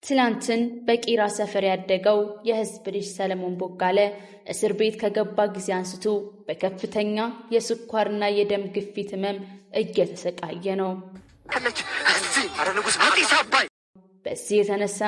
ትላንትን በቂራ ሰፈር ያደገው የህዝብ ልጅ ሰለሞን ቦጋለ እስር ቤት ከገባ ጊዜ አንስቶ በከፍተኛ የስኳርና የደም ግፊት ህመም እየተሰቃየ ነው። በዚህ የተነሳ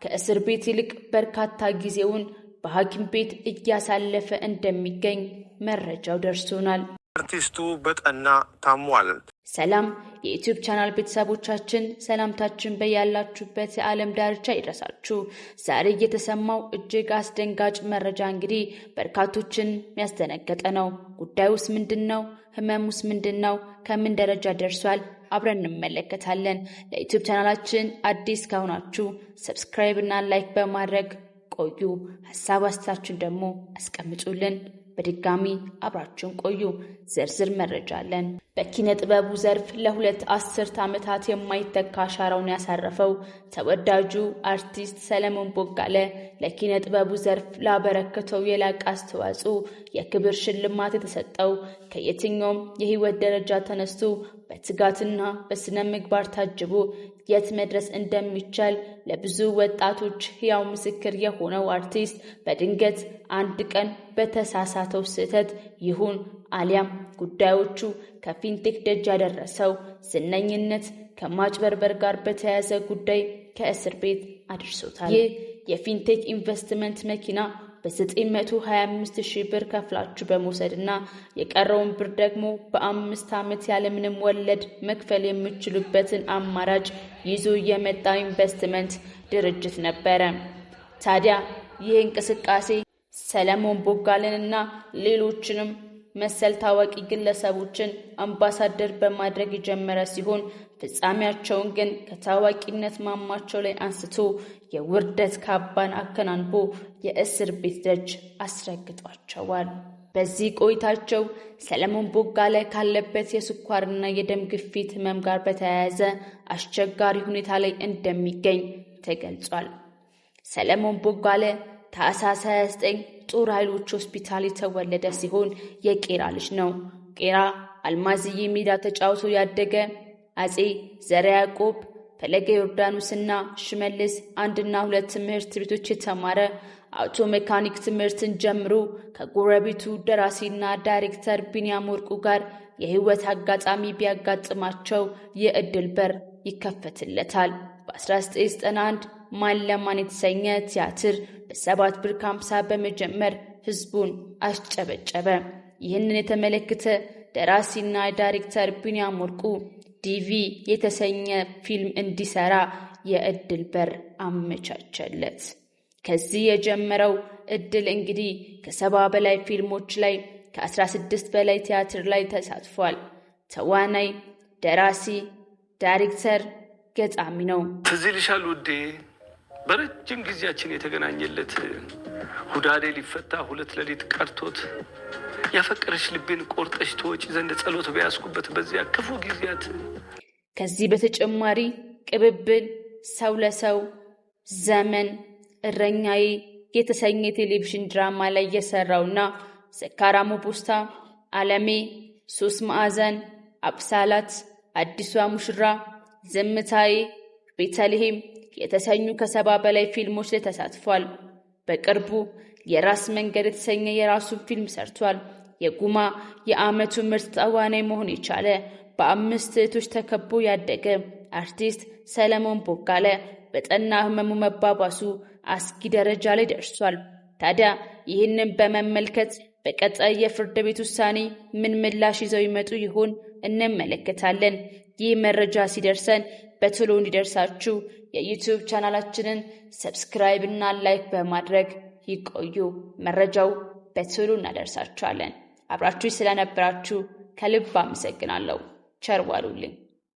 ከእስር ቤት ይልቅ በርካታ ጊዜውን በሐኪም ቤት እያሳለፈ እንደሚገኝ መረጃው ደርሶናል። አርቲስቱ በጠና ታሟል። ሰላም የዩቲዩብ ቻናል ቤተሰቦቻችን፣ ሰላምታችን በያላችሁበት የዓለም ዳርቻ ይድረሳችሁ። ዛሬ የተሰማው እጅግ አስደንጋጭ መረጃ እንግዲህ በርካቶችን ያስደነገጠ ነው። ጉዳዩስ ምንድነው? ህመሙስ ምንድነው? ከምን ደረጃ ደርሷል? አብረን እንመለከታለን። ለዩቲዩብ ቻናላችን አዲስ ከሆናችሁ ሰብስክራይብ እና ላይክ በማድረግ ቆዩ። ሐሳብ አስተያየታችሁን ደግሞ አስቀምጡልን። በድጋሚ አብራችሁን ቆዩ። ዝርዝር መረጃ አለን። በኪነ ጥበቡ ዘርፍ ለሁለት አስርት ዓመታት የማይተካ አሻራውን ያሳረፈው ተወዳጁ አርቲስት ሰለሞን ቦጋለ ለኪነ ጥበቡ ዘርፍ ላበረከተው የላቀ አስተዋጽኦ የክብር ሽልማት የተሰጠው ከየትኛውም የህይወት ደረጃ ተነስቶ በትጋትና በስነ ምግባር ታጅቦ የት መድረስ እንደሚቻል ለብዙ ወጣቶች ሕያው ምስክር የሆነው አርቲስት በድንገት አንድ ቀን በተሳሳተው ስህተት ይሁን አሊያም ጉዳዮቹ ከፊንቴክ ደጅ ያደረሰው ዝነኝነት ከማጭበርበር ጋር በተያያዘ ጉዳይ ከእስር ቤት አድርሶታል። ይህ የፊንቴክ ኢንቨስትመንት መኪና በ925,000 ብር ከፍላችሁ በመውሰድና የቀረውን ብር ደግሞ በ5 ዓመት ያለምንም ወለድ መክፈል የምትችሉበትን አማራጭ ይዞ የመጣ ኢንቨስትመንት ድርጅት ነበረ። ታዲያ ይህ እንቅስቃሴ ሰለሞን ቦጋለንና ሌሎችንም መሰል ታዋቂ ግለሰቦችን አምባሳደር በማድረግ የጀመረ ሲሆን ፍጻሜያቸውን ግን ከታዋቂነት ማማቸው ላይ አንስቶ የውርደት ካባን አከናንቦ የእስር ቤት ደጅ አስረግጧቸዋል። በዚህ ቆይታቸው ሰለሞን ቦጋለ ካለበት የስኳርና የደም ግፊት ህመም ጋር በተያያዘ አስቸጋሪ ሁኔታ ላይ እንደሚገኝ ተገልጿል። ሰለሞን ቦጋለ ታኅሳስ 29 ጦር ኃይሎች ሆስፒታል የተወለደ ሲሆን የቄራ ልጅ ነው። ቄራ አልማዝዬ ሜዳ ተጫውቶ ያደገ አጼ ዘርዓ ያዕቆብ፣ ፈለገ ዮርዳኖስና ሽመልስ 1 እና 2 ትምህርት ቤቶች የተማረ አውቶ ሜካኒክ ትምህርትን ጀምሮ ከጎረቤቱ ደራሲና ዳይሬክተር ቢንያም ወርቁ ጋር የህይወት አጋጣሚ ቢያጋጥማቸው የእድል በር ይከፈትለታል። በ1991 ማን ለማን የተሰኘ ቲያትር በ7 ብር ከ50 በመጀመር ህዝቡን አስጨበጨበ። ይህንን የተመለከተ ደራሲና ዳይሬክተር ቢንያም ወርቁ ዲቪ የተሰኘ ፊልም እንዲሰራ የእድል በር አመቻቸለት። ከዚህ የጀመረው እድል እንግዲህ ከ70 በላይ ፊልሞች ላይ ከ16 በላይ ቲያትር ላይ ተሳትፏል። ተዋናይ፣ ደራሲ፣ ዳይሬክተር፣ ገጣሚ ነው። ትዝ ይልሻል ውዴ፣ በረጅም ጊዜያችን የተገናኘለት ሁዳዴ ሊፈታ 2 ሌሊት ቀርቶት ያፈቀረሽ ልቤን ቆርጠሽ ተወጪ ዘንድ ጸሎት በያዝኩበት በዚያ ክፉ ጊዜያት። ከዚህ በተጨማሪ ቅብብል፣ ሰው ለሰው፣ ዘመን፣ እረኛዬ የተሰኘ ቴሌቪዥን ድራማ ላይ የሰራውና ሰካራሙ ፖስታ፣ ዓለሜ፣ 3 ማዕዘን፣ አብሳላት፣ አዲሷ ሙሽራ፣ ዝምታዬ፣ ቤተልሔም የተሰኙ ከ70 በላይ ፊልሞች ላይ ተሳትፏል። በቅርቡ የራስ መንገድ የተሰኘ የራሱን ፊልም ሰርቷል። የጉማ የዓመቱ ምርጥ ተዋናይ መሆን የቻለ በ5 እህቶች ተከቦ ያደገ አርቲስት ሰለሞን ቦጋለ በጠና ህመሙ መባባሱ አስጊ ደረጃ ላይ ደርሷል። ታዲያ ይህንን በመመልከት በቀጣይ የፍርድ ቤት ውሳኔ ምን ምላሽ ይዘው ይመጡ ይሆን እንመለከታለን። ይህ መረጃ ሲደርሰን በቶሎ እንዲደርሳችሁ የዩቲዩብ ቻናላችንን ሰብስክራይብ እና ላይክ በማድረግ ይቆዩ። መረጃው በቶሎ እናደርሳችኋለን። አብራችሁ ስለነበራችሁ ከልብ አመሰግናለሁ። ቸር ዋሉልኝ።